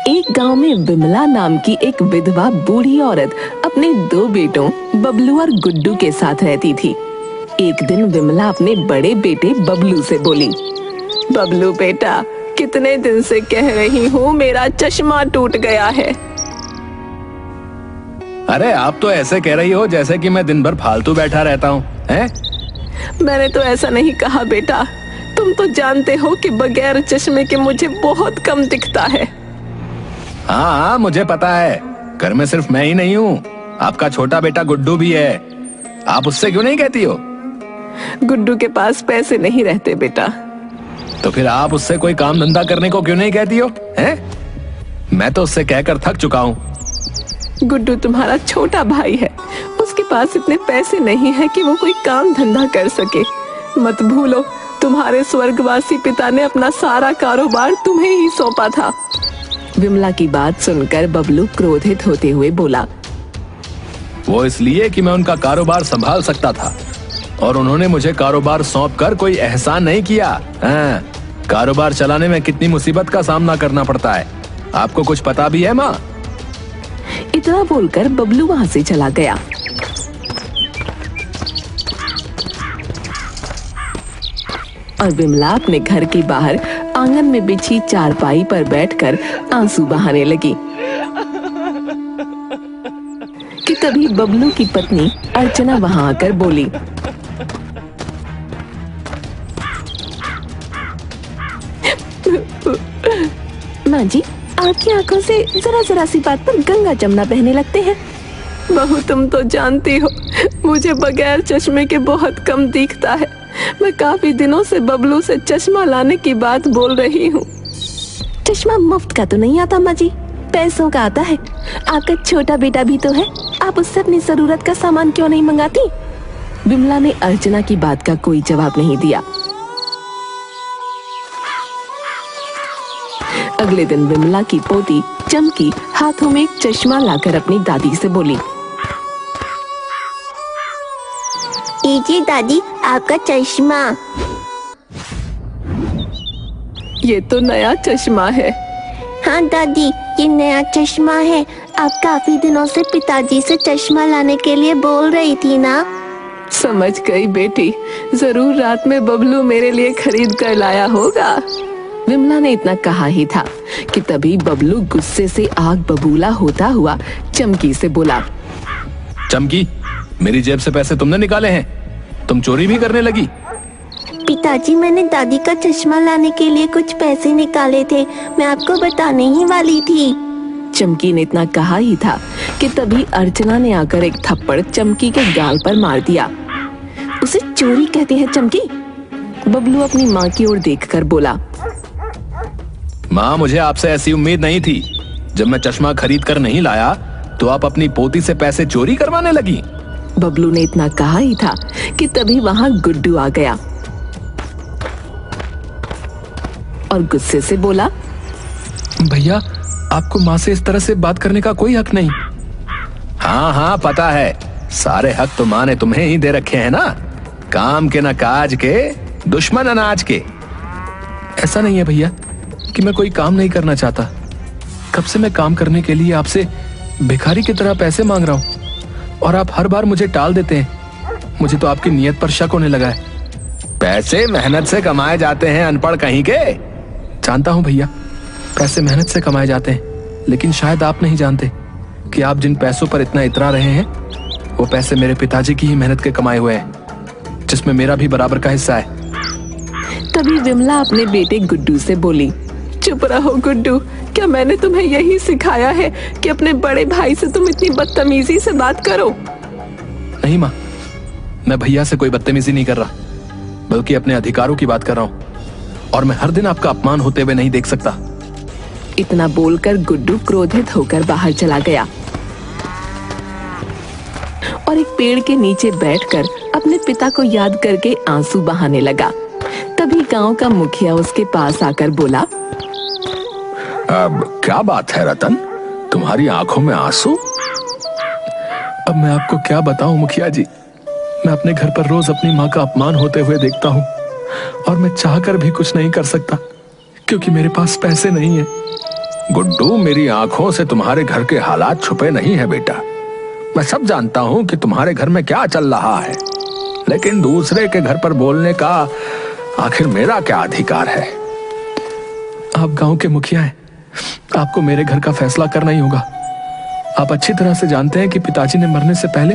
एक गांव में विमला नाम की एक विधवा बूढ़ी औरत अपने 2 बेटों बबलू और गुड्डू के साथ रहती थी। एक दिन विमला अपने बड़े बेटे बबलू से बोली, बबलू बेटा, कितने दिन से कह रही हूँ मेरा चश्मा टूट गया है। अरे आप तो ऐसे कह रही हो जैसे कि मैं दिन भर फालतू बैठा रहता हूँ, हैं? मैंने तो ऐसा नहीं कहा बेटा, तुम तो जानते हो कि बगैर चश्मे के मुझे बहुत कम दिखता है। हाँ, मुझे पता है। घर में सिर्फ मैं ही नहीं हूँ, आपका छोटा बेटा गुड्डू भी है। आप उससे क्यों नहीं कहती हो? गुड्डू के पास पैसे नहीं रहते बेटा। तो फिर आप उससे कोई काम धंधा करने को क्यों नहीं कहती हो, हैं? मैं तो उससे कहकर थक चुका हूँ। गुड्डू तुम्हारा छोटा भाई है, उसके पास इतने पैसे नहीं है कि वो कोई काम धंधा कर सके। मत भूलो, तुम्हारे स्वर्गवासी पिता ने अपना सारा कारोबार तुम्हें ही सौंपा था। विमला की बात सुनकर बबलू क्रोधित होते हुए बोला, वो इसलिए कि मैं उनका कारोबार संभाल सकता था और उन्होंने मुझे कारोबार सौंपकर कोई एहसान नहीं किया। हाँ, कारोबार चलाने में कितनी मुसीबत का सामना करना पड़ता है, आपको कुछ पता भी है माँ? इतना बोलकर बबलू वहां से चला गया। और विमला अपने घर के बाहर आंगन में बिछी चारपाई पर बैठकर आंसू बहाने लगी कि तभी बबलू की पत्नी अर्चना वहां आकर बोली, माँ जी, आपकी आंखों से जरा जरा सी बात पर गंगा जमुना बहने लगते हैं। बहू, तुम तो जानती हो मुझे बगैर चश्मे के बहुत कम दिखता है। मैं काफी दिनों से बबलू से चश्मा लाने की बात बोल रही हूँ। चश्मा मुफ्त का तो नहीं आता माँ जी, पैसों का आता है। आपका छोटा बेटा भी तो है, आप उससे अपनी जरूरत का सामान क्यों नहीं मंगाती? विमला ने अर्चना की बात का कोई जवाब नहीं दिया। अगले दिन विमला की पोती चमकी हाथों में एक चश्मा लाकर अपनी दादी से बोली, लीजिए दादी, आपका चश्मा। ये तो नया चश्मा है। हाँ दादी, ये नया चश्मा है। आप काफी दिनों से पिताजी से चश्मा लाने के लिए बोल रही थी ना? समझ गई बेटी, जरूर रात में बबलू मेरे लिए खरीद कर लाया होगा। विमला ने इतना कहा ही था कि तभी बबलू गुस्से से आग बबूला होता हुआ चमकी से बोला, चमकी, मेरी जेब से पैसे तुमने निकाले हैं? तुम चोरी भी करने लगी? पिताजी, मैंने दादी का चश्मा लाने के लिए कुछ पैसे निकाले थे, मैं आपको बताने ही वाली थी। चमकी ने इतना कहा ही था कि तभी अर्चना ने आकर एक थप्पड़ चमकी के गाल पर मार दिया। उसे चोरी कहते हैं चमकी? बबलू अपनी माँ की ओर देखकर बोला, माँ, मुझे आपसे ऐसी उम्मीद नहीं थी। जब मैं चश्मा खरीद कर नहीं लाया तो आप अपनी पोती से पैसे चोरी करवाने लगी। बबलू ने इतना कहा ही था कि तभी वहां गुड्डू आ गया और गुस्से से बोला, भैया, आपको माँ से इस तरह से बात करने का कोई हक नहीं। हाँ हाँ, पता है, सारे हक तो माँ ने तुम्हें ही दे रखे हैं ना। काम के न काज के, दुश्मन अनाज के। ऐसा नहीं है भैया कि मैं कोई काम नहीं करना चाहता। कब से मैं काम करने के लिए आपसे भिखारी की तरह पैसे मांग रहा हूँ और आप हर बार मुझे टाल देते हैं। मुझे तो आपकी नीयत पर शक होने लगा है। पैसे मेहनत से कमाए जाते हैं, अनपढ़ कहीं के। जानता हूँ भैया, पैसे मेहनत से कमाए जाते हैं, लेकिन शायद आप नहीं जानते कि आप जिन पैसों पर इतना इतरा रहे हैं वो पैसे मेरे पिताजी की ही मेहनत के कमाए हुए हैं, जिसमें मेरा भी बराबर का हिस्सा है। तभी विमला अपने बेटे गुड्डू से बोली, चुप रहो गुड्डू, क्या मैंने तुम्हें यही सिखाया है कि अपने बड़े भाई से तुम इतनी बदतमीजी से बात करो? नहीं माँ, मैं भैया से कोई बदतमीजी नहीं कर रहा, बल्कि अपने अधिकारों की बात कर रहा हूँ, और मैं हर दिन आपका अपमान होते हुए नहीं देख सकता। इतना बोलकर गुड्डू क्रोधित होकर बाहर चला गया और एक पेड़ के नीचे बैठकर अपने पिता को याद करके आंसू बहाने लगा। तभी गांव का मुखिया उसके पास आकर बोला, अब क्या बात है रतन, तुम्हारी आंखों में आंसू? अब मैं आपको क्या बताऊं मुखिया जी, मैं अपने घर पर रोज अपनी माँ का अपमान होते हुए देखता हूँ। और मैं चाहकर भी कुछ नहीं कर सकता क्योंकि मेरे पास पैसे नहीं है। गुड्डू, मेरी आंखों से तुम्हारे घर के हालात छुपे नहीं है बेटा। मैं सब जानता हूं कि तुम्हारे घर में क्या चल रहा है, लेकिन दूसरे के घर पर बोलने का आखिर मेरा क्या अधिकार है? आप गांव के मुखिया हैं, आपको मेरे घर का फैसला करना ही होगा। आप अच्छी तरह से जानते हैं कि पिताजी ने मरने से पहले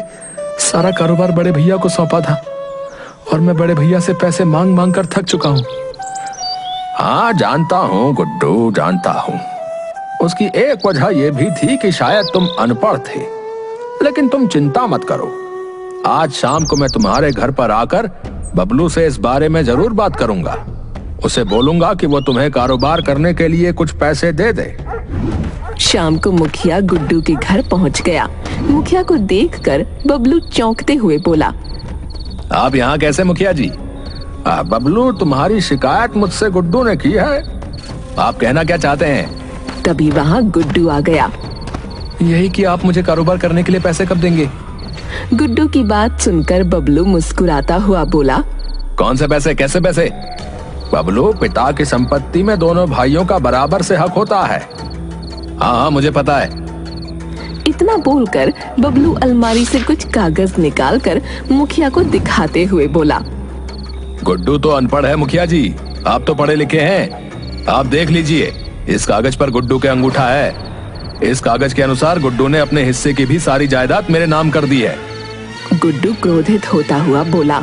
सारा कारोबार बड़े भैया को सौंपा था और मैं बड़े भैया से पैसे मांग मांग कर थक चुका हूं। हाँ, जानता हूं गुड्डू, जानता हूं। उसकी एक वजह यह भी थी कि शायद तुम अनपढ़ थे, लेकिन तुम चिंता मत करो। आज शाम को मैं तुम्हारे घर पर आकर बबलू से इस बारे में जरूर बात करूंगा। उसे बोलूंगा कि वो तुम्हें कारोबार करने के लिए कुछ पैसे दे दे। शाम को मुखिया गुड्डू के घर पहुंच गया। मुखिया को देखकर बबलू चौंकते हुए बोला, आप यहाँ कैसे मुखिया जी? बबलू, तुम्हारी शिकायत मुझसे गुड्डू ने की है। आप कहना क्या चाहते हैं? तभी वहाँ गुड्डू आ गया। यही कि आप मुझे कारोबार करने के लिए पैसे कब देंगे? गुड्डू की बात सुनकर बबलू मुस्कुराता हुआ बोला, कौन से पैसे, कैसे पैसे? बबलू, पिता की संपत्ति में दोनों भाइयों का बराबर से हक होता है। हाँ, मुझे पता है। इतना बोलकर बबलू अलमारी से कुछ कागज निकालकर मुखिया को दिखाते हुए बोला, गुड्डू तो अनपढ़ है मुखिया जी, आप तो पढ़े लिखे हैं। आप देख लीजिए, इस कागज पर गुड्डू के अंगूठा है। इस कागज के अनुसार गुड्डू ने अपने हिस्से की भी सारी जायदाद मेरे नाम कर दी है। गुड्डू क्रोधित होता हुआ बोला,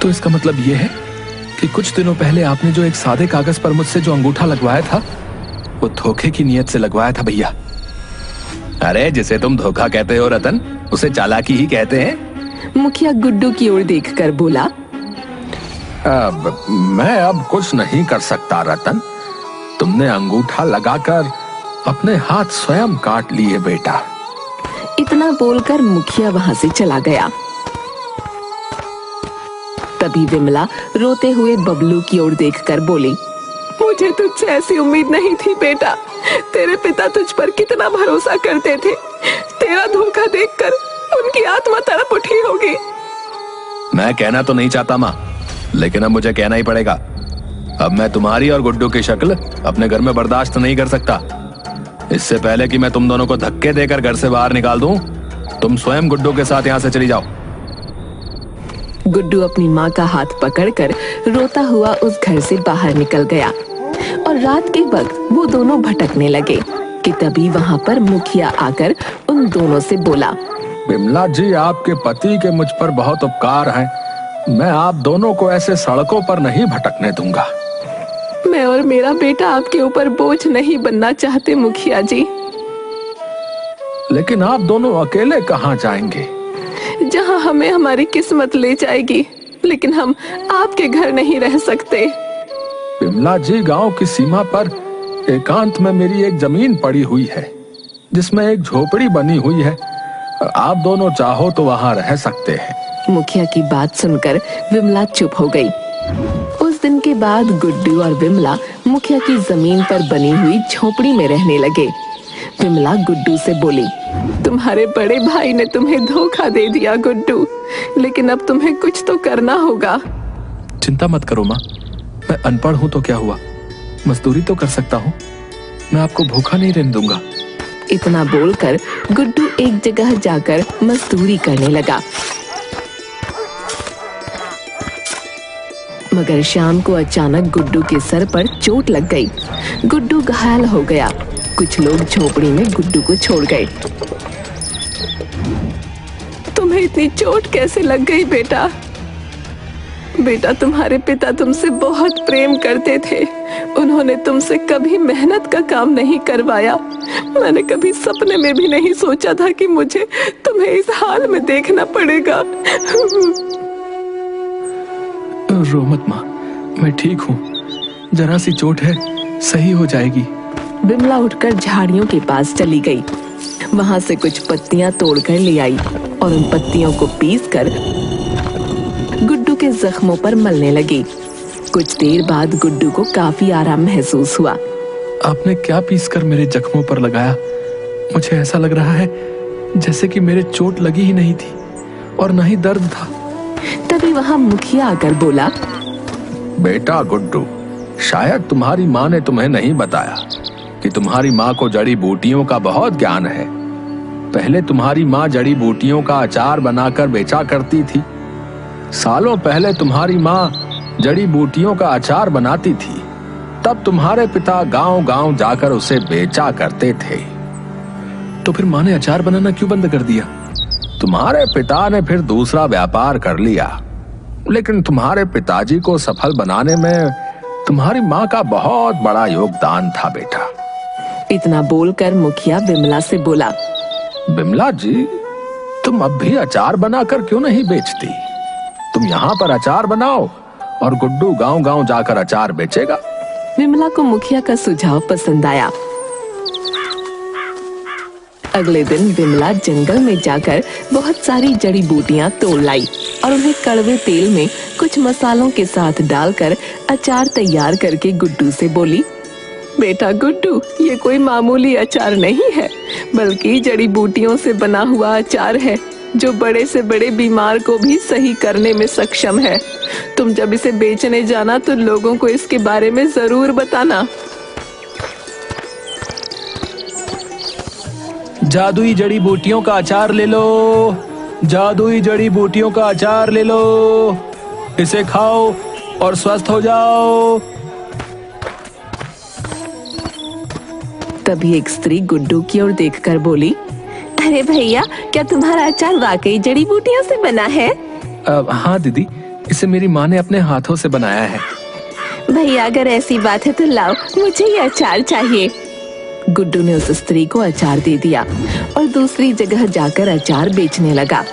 तो इसका मतलब ये है कि कुछ दिनों पहले आपने जो एक सादे कागज पर मुझसे जो अंगूठा लगवाया था, वो धोखे की नीयत से लगवाया था भैया। अरे, जिसे तुम धोखा कहते हो रतन, उसे चालाकी ही कहते हैं। मुखिया गुड्डू की ओर देखकर बोला, मैं अब कुछ नहीं कर सकता रतन। तुमने अंगूठा लगाकर अपने हाथ स्वयं काट लिए बेटा। इतना बोलकर मुखिया वहां से चला गया। तभी विमला रोते हुए बबलू की ओर देखकर बोली, मुझे तुझसे ऐसी उम्मीद नहीं थी बेटा। तेरे पिता तुझ पर कितना भरोसा करते थे। तेरा धोखा देखकर उनकी आत्मा तड़प उठी होगी। मैं कहना तो नहीं चाहता माँ, लेकिन अब मुझे कहना ही पड़ेगा। अब मैं तुम्हारी और गुड्डू की शक्ल अपने घर में बर्दाश्त नहीं कर सकता। इससे पहले कि मैं तुम दोनों को धक्के देकर घर से बाहर निकाल दूं, तुम स्वयं गुड्डू के साथ यहाँ से चली जाओ। गुड्डू अपनी माँ का हाथ पकड़कर रोता हुआ उस घर से बाहर निकल गया और रात के वक्त वो दोनों भटकने लगे कि तभी वहाँ पर मुखिया आकर उन दोनों से बोला, विमला जी, आपके पति के मुझ पर बहुत उपकार हैं। मैं आप दोनों को ऐसे सड़कों पर नहीं भटकने दूंगा। मैं और मेरा बेटा आपके ऊपर बोझ नहीं बनना चाहते मुखिया जी। लेकिन आप दोनों अकेले कहाँ जाएंगे? जहाँ हमें हमारी किस्मत ले जाएगी, लेकिन हम आपके घर नहीं रह सकते। विमला जी, गांव की सीमा पर एकांत में मेरी एक जमीन पड़ी हुई है जिसमें एक झोपड़ी बनी हुई है। आप दोनों चाहो तो वहाँ रह सकते हैं। मुखिया की बात सुनकर विमला चुप हो गई। उस दिन के बाद गुड्डू और विमला मुखिया की जमीन पर बनी हुई झोपड़ी में रहने लगे। विमला गुड्डू से बोली, तुम्हारे बड़े भाई ने तुम्हें धोखा दे दिया गुड्डू, लेकिन अब तुम्हें कुछ तो करना होगा। चिंता मत करो माँ, मैं अनपढ़ हूँ तो क्या हुआ, मजदूरी तो कर सकता हूँ। मैं आपको भूखा नहीं रहने दूंगा। इतना बोलकर गुड्डू एक जगह जाकर मजदूरी करने लगा। मगर शाम को अचानक गुड्डू के सर पर चोट लग गई। गुड्डू घायल हो गया। कुछ लोग झोपड़ी में गुड्डू को छोड़ गए। तुम्हें इतनी चोट कैसे लग गई बेटा? बेटा, तुम्हारे पिता तुमसे बहुत प्रेम करते थे। उन्होंने तुमसे कभी मेहनत का काम नहीं करवाया। मैंने कभी सपने में भी नहीं सोचा था कि मुझे तुम्हें इस हाल में देखना पड़ेगा। रो मत माँ, मैं ठीक हूँ। जरा सी चोट है, सही हो जाएगी। बिमला उठकर झाड़ियों के पास चली गई। वहां से कुछ पत्तियां तोड़कर ले आई और उन पत्तियों को पीसकर गुड्डू के जख्मों पर मलने लगी। कुछ देर बाद गुड्डू को काफी आराम महसूस हुआ। आपने क्या पीसकर मेरे जख्मों पर लगाया? मुझे ऐसा लग रहा है जैसे कि मेरे चोट लगी ही नहीं थी और न ही दर्द था। तभी वहां मुखिया आकर बोला, बेटा गुड्डू, शायद तुम्हारी माँ ने तुम्हें नहीं बताया कि तुम्हारी माँ को जड़ी बूटियों का बहुत ज्ञान है। पहले तुम्हारी माँ जड़ी बूटियों का अचार बनाकर बेचा करती थी। सालों पहले तुम्हारी माँ जड़ी बूटियों का अचार बनाती थी, तब तुम्हारे पिता गांव-गांव जाकर उसे बेचा करते थे। तो फिर माँ ने अचार बनाना क्यों बंद कर दिया? तुम्हारे पिता ने फिर दूसरा व्यापार कर लिया, लेकिन तुम्हारे पिताजी को सफल बनाने में तुम्हारी माँ का बहुत बड़ा योगदान था बेटा। इतना बोलकर मुखिया विमला से बोला, विमला जी, तुम अब भी अचार बनाकर क्यों नहीं बेचती? तुम यहाँ पर अचार बनाओ और गुड्डू गांव-गांव जाकर अचार बेचेगा। विमला को मुखिया का सुझाव पसंद आया। अगले दिन विमला जंगल में जाकर बहुत सारी जड़ी बूटियां तोड़ लाई और उन्हें कड़वे तेल में कुछ मसालों के साथ डालकर अचार तैयार करके गुड्डू से बोली, बेटा गुड्डू, ये कोई मामूली अचार नहीं है, बल्कि जड़ी बूटियों से बना हुआ अचार है जो बड़े से बड़े बीमार को भी सही करने में सक्षम है। तुम जब इसे बेचने जाना तो लोगों को इसके बारे में जरूर बताना। जादुई जड़ी बूटियों का अचार ले लो, जादुई जड़ी बूटियों का अचार ले लो, इसे खाओ और स्वस्थ हो जाओ। तभी एक स्त्री गुड्डू की ओर देखकर बोली, अरे भैया, क्या तुम्हारा अचार वाकई जड़ी बूटियों से बना है? हाँ दीदी, इसे मेरी माँ ने अपने हाथों से बनाया है। भैया, अगर ऐसी बात है तो लाओ, मुझे ये अचार चाहिए। गुड्डू ने उस स्त्री को अचार दे दिया और दूसरी जगह जाकर अचार बेचने लगा।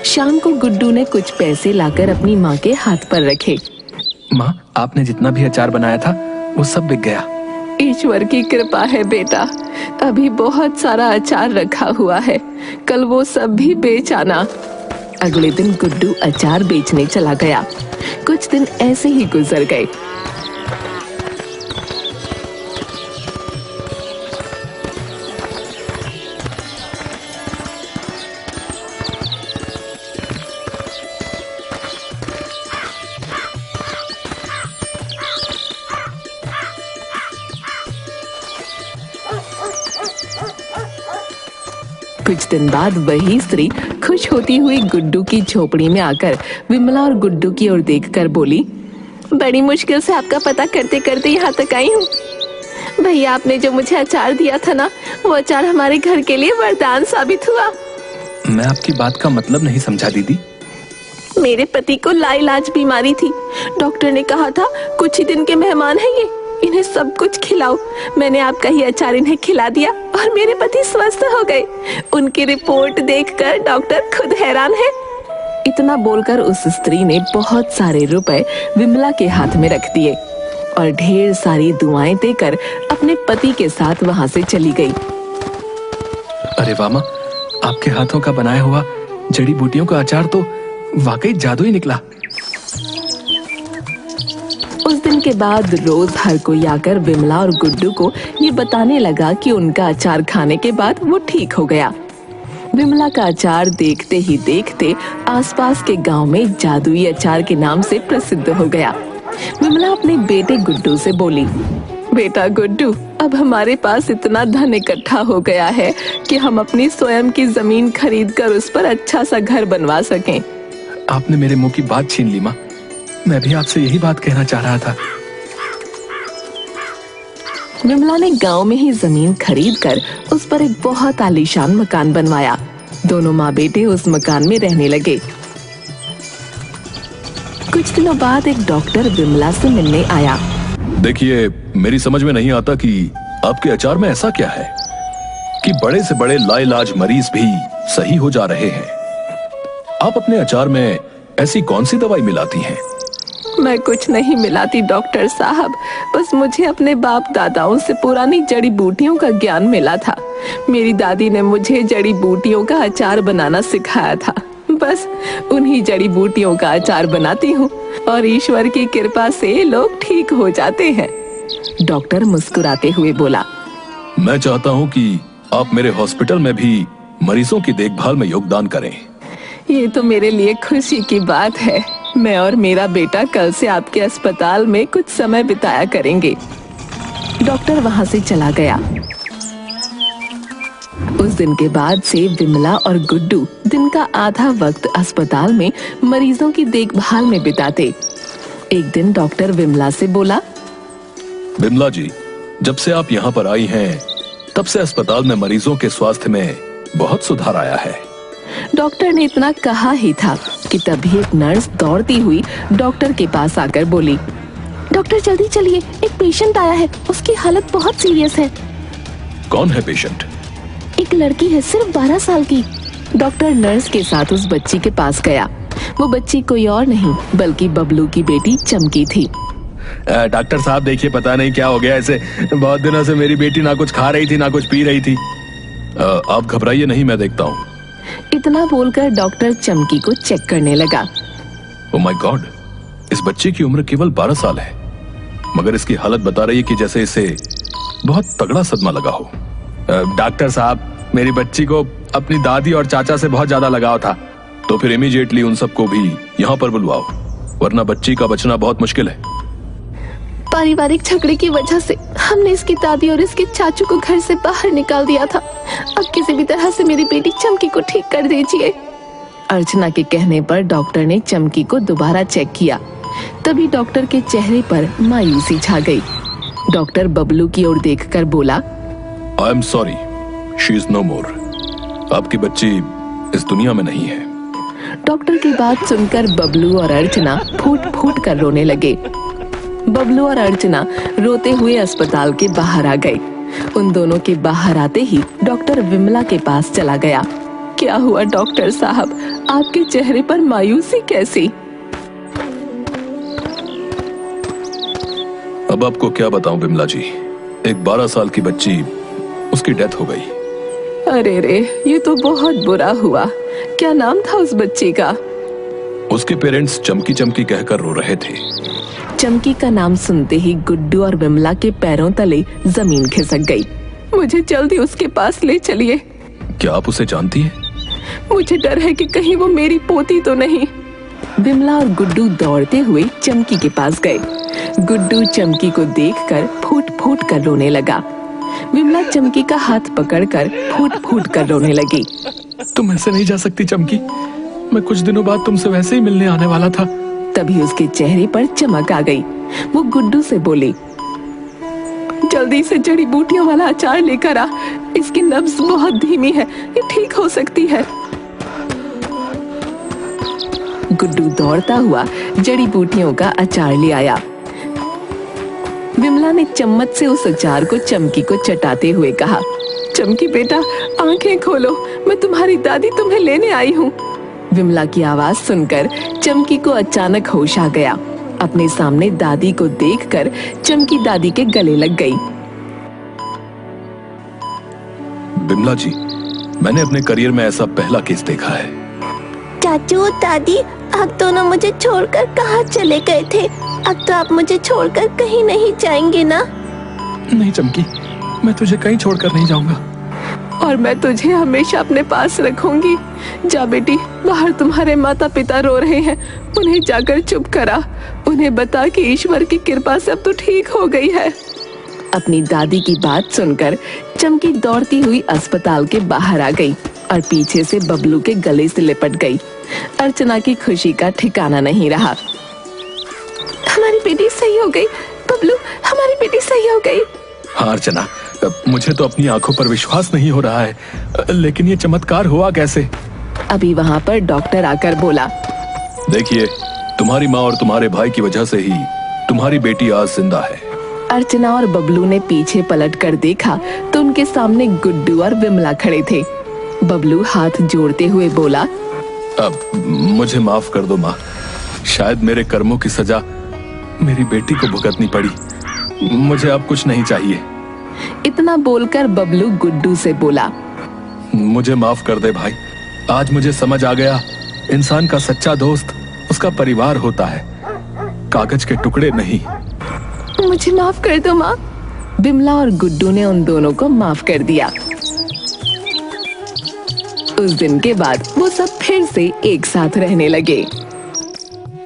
शाम को गुड्डू ने कुछ पैसे लाकर अपनी माँ के हाथ पर रखे। माँ, आपने जितना भी अचार बनाया था वो सब बिक गया। ईश्वर की कृपा है बेटा, अभी बहुत सारा अचार रखा हुआ है, कल वो सब भी बेच आना। अगले दिन गुड्डू अचार बेचने चला गया। कुछ दिन ऐसे ही गुजर गए। कुछ दिन बाद वही स्त्री खुश होती हुई गुड्डू की झोपड़ी में आकर विमला और गुड्डू की ओर देखकर बोली, बड़ी मुश्किल से आपका पता करते करते यहाँ तक आई हूँ। भैया, आपने जो मुझे अचार दिया था ना, वो अचार हमारे घर के लिए वरदान साबित हुआ। मैं आपकी बात का मतलब नहीं समझा दीदी। मेरे पति को लाइलाज बीमारी थी। डॉक्टर ने कहा था कुछ ही दिन के मेहमान हैं ये, इन्हें सब कुछ खिलाओ। मैंने आपका ही अचार इन्हें खिला दिया और मेरे पति स्वस्थ हो गए। उनकी रिपोर्ट देखकर डॉक्टर खुद हैरान है। इतना बोलकर उस स्त्री ने बहुत सारे रुपए विमला के हाथ में रख दिए और ढेर सारी दुआएं देकर अपने पति के साथ वहां से चली गई। अरे वामा, आपके हाथों का बनाया हुआ जड़ी बूटियों का अचार तो वाकई जादू ही निकला। उस दिन के बाद रोज हर कोई आकर विमला और गुड्डू को ये बताने लगा कि उनका अचार खाने के बाद वो ठीक हो गया। विमला का अचार देखते ही देखते आसपास के गांव में जादुई अचार के नाम से प्रसिद्ध हो गया। विमला अपने बेटे गुड्डू से बोली, बेटा गुड्डू, अब हमारे पास इतना धन इकट्ठा हो गया है कि हम अपनी स्वयं की जमीन खरीदकर उस पर अच्छा सा घर बनवा सकें। आपने मेरे मुंह की बात छीन ली माँ, मैं भी आपसे यही बात कहना चाह रहा था। विमला ने गांव में ही जमीन खरीदकर उस पर एक बहुत आलीशान मकान बनवाया। दोनों माँ बेटे उस मकान में रहने लगे। कुछ दिनों बाद एक डॉक्टर विमला से मिलने आया। देखिए, मेरी समझ में नहीं आता कि आपके अचार में ऐसा क्या है कि बड़े से बड़े लाइलाज मरीज भी सही हो जा रहे हैं। आप अपने अचार में ऐसी कौन सी दवाई मिलाती हैं? मैं कुछ नहीं मिलाती डॉक्टर साहब, बस मुझे अपने बाप दादाओं से पुरानी जड़ी बूटियों का ज्ञान मिला था। मेरी दादी ने मुझे जड़ी बूटियों का अचार बनाना सिखाया था। बस उन्हीं जड़ी बूटियों का अचार बनाती हूँ और ईश्वर की कृपा से लोग ठीक हो जाते हैं। डॉक्टर मुस्कुराते हुए बोला, मैं चाहता हूँ कि आप मेरे हॉस्पिटल में भी मरीजों की देखभाल में योगदान करें। ये तो मेरे लिए खुशी की बात है। मैं और मेरा बेटा कल से आपके अस्पताल में कुछ समय बिताया करेंगे। डॉक्टर वहां से चला गया। उस दिन के बाद से विमला और गुड्डू दिन का आधा वक्त अस्पताल में मरीजों की देखभाल में बिताते। एक दिन डॉक्टर विमला से बोला, विमला जी, जब से आप यहाँ पर आई हैं, तब से अस्पताल में मरीजों के स्वास्थ्य में बहुत सुधार आया है। डॉक्टर ने इतना कहा ही था कि तभी एक नर्स दौड़ती हुई डॉक्टर के पास आकर बोली, डॉक्टर जल्दी चलिए, एक पेशेंट आया है, उसकी हालत बहुत सीरियस है। कौन है पेशेंट? एक लड़की है, सिर्फ 12 साल की। डॉक्टर नर्स के साथ उस बच्ची के पास गया। वो बच्ची कोई और नहीं बल्कि बबलू की बेटी चमकी थी। डॉक्टर साहब देखिए, पता नहीं क्या हो गया, ऐसे बहुत दिनों से मेरी बेटी ना कुछ खा रही थी ना कुछ पी रही थी। आप घबराइए नहीं, मैं देखता हूँ। इतना बोलकर डॉक्टर चमकी को चेक करने लगा। ओह माय गॉड, इस बच्चे की उम्र केवल 12 साल है, मगर इसकी हालत बता रही है कि जैसे इसे बहुत तगड़ा सदमा लगा हो। डॉक्टर साहब, मेरी बच्ची को अपनी दादी और चाचा से बहुत ज्यादा लगाव था, तो फिर इमीडिएटली उन सबको भी यहाँ पर बुलवाओ, वरना बच्ची का बचना बहुत मुश्किल है। पारिवारिक झगड़े की वजह से हमने इसकी दादी और इसके चाचू को घर से बाहर निकाल दिया था। अब किसी भी तरह से मेरी बेटी चमकी को ठीक कर दीजिए। अर्चना के कहने पर डॉक्टर ने चमकी को दोबारा चेक किया। तभी डॉक्टर के चेहरे पर मायूसी छा गई। डॉक्टर बबलू की ओर देखकर बोला, I am sorry, she is no more. आपकी बच्ची इस दुनिया में नहीं है। डॉक्टर की बात सुनकर बबलू और अर्चना फूट फूट कर रोने लगे। बबलू और अर्चना रोते हुए अस्पताल के बाहर आ गए। उन दोनों के बाहर आते ही डॉक्टर विमला के पास चला गया। क्या हुआ डॉक्टर साहब, आपके चेहरे पर मायूसी कैसी? अब आपको क्या बताऊं विमला जी, एक 12 साल की बच्ची, उसकी डेथ हो गई। अरे रे, ये तो बहुत बुरा हुआ। क्या नाम था उस बच्ची का? उसके पेरेंट्स चमकी चमकी कहकर रो रहे थे। चमकी का नाम सुनते ही गुड्डू और विमला के पैरों तले जमीन खिसक गई। मुझे जल्दी उसके पास ले चलिए। क्या आप उसे जानती हैं? मुझे डर है कि कहीं वो मेरी पोती तो नहीं। विमला और गुड्डू दौड़ते हुए चमकी के पास गए। गुड्डू चमकी को देखकर फूट फूट कर रोने लगा। विमला चमकी का हाथ पकड़कर फूट फूट कर रोने लगी। तुम ऐसे नहीं जा सकती चमकी, मैं कुछ दिनों बाद तुमसे वैसे ही मिलने आने वाला था। तभी उसके चेहरे पर चमक आ गई। वो गुड्डू से बोली, जल्दी से जड़ी बूटियों वाला अचार लेकर आ, इसकी नब्ज बहुत धीमी है, ये ठीक हो सकती है। गुड्डू दौड़ता हुआ जड़ी बूटियों का अचार ले आया। विमला ने चम्मच से उस अचार को चमकी को चटाते हुए कहा, चमकी बेटा, आंखें खोलो, मैं तुम्हारी दादी तुम्हें लेने आई हूँ। विमला की आवाज सुनकर चमकी को अचानक होश आ गया। अपने सामने दादी को देखकर चमकी दादी के गले लग गई। विमला जी, मैंने अपने करियर में ऐसा पहला केस देखा है। चाचू दादी, आप दोनों मुझे छोड़कर कहाँ चले गए थे? अब तो आप मुझे छोड़कर कहीं नहीं जाएंगे ना? नहीं चमकी, मैं तुझे कहीं छोड़कर नहीं जाऊंगा। और मैं तुझे हमेशा अपने पास रखूंगी। जा बेटी, बाहर तुम्हारे माता पिता रो रहे हैं, उन्हें जाकर चुप करा। उन्हें बता कि ईश्वर की कृपा से अब तो ठीक हो गई है। अपनी दादी की बात सुनकर चमकी दौड़ती हुई अस्पताल के बाहर आ गई और पीछे से बबलू के गले से लिपट गई। अर्चना की खुशी का ठिकाना नहीं रहा। हमारी बेटी सही हो गई, बबलू, हमारी बेटी सही हो गई। हाँ अर्चना, मुझे तो अपनी आंखों पर विश्वास नहीं हो रहा है, लेकिन ये चमत्कार हुआ कैसे? अभी वहाँ पर डॉक्टर आकर बोला, देखिए, तुम्हारी माँ और तुम्हारे भाई की वजह से ही तुम्हारी बेटी आज जिंदा है। अर्चना और बबलू ने पीछे पलट कर देखा तो उनके सामने गुड्डू और विमला खड़े थे। बबलू हाथ जोड़ते हुए बोला, अब मुझे माफ कर दो माँ, शायद मेरे कर्मों की सजा मेरी बेटी को भुगतनी पड़ी। मुझे अब कुछ नहीं चाहिए। इतना बोलकर बबलू गुड्डू से बोला, मुझे माफ कर दे भाई, आज मुझे समझ आ गया, इंसान का सच्चा दोस्त उसका परिवार होता है, कागज के टुकड़े नहीं। मुझे माफ कर दो माँ। विमला और गुड्डू ने उन दोनों को माफ कर दिया। उस दिन के बाद वो सब फिर से एक साथ रहने लगे।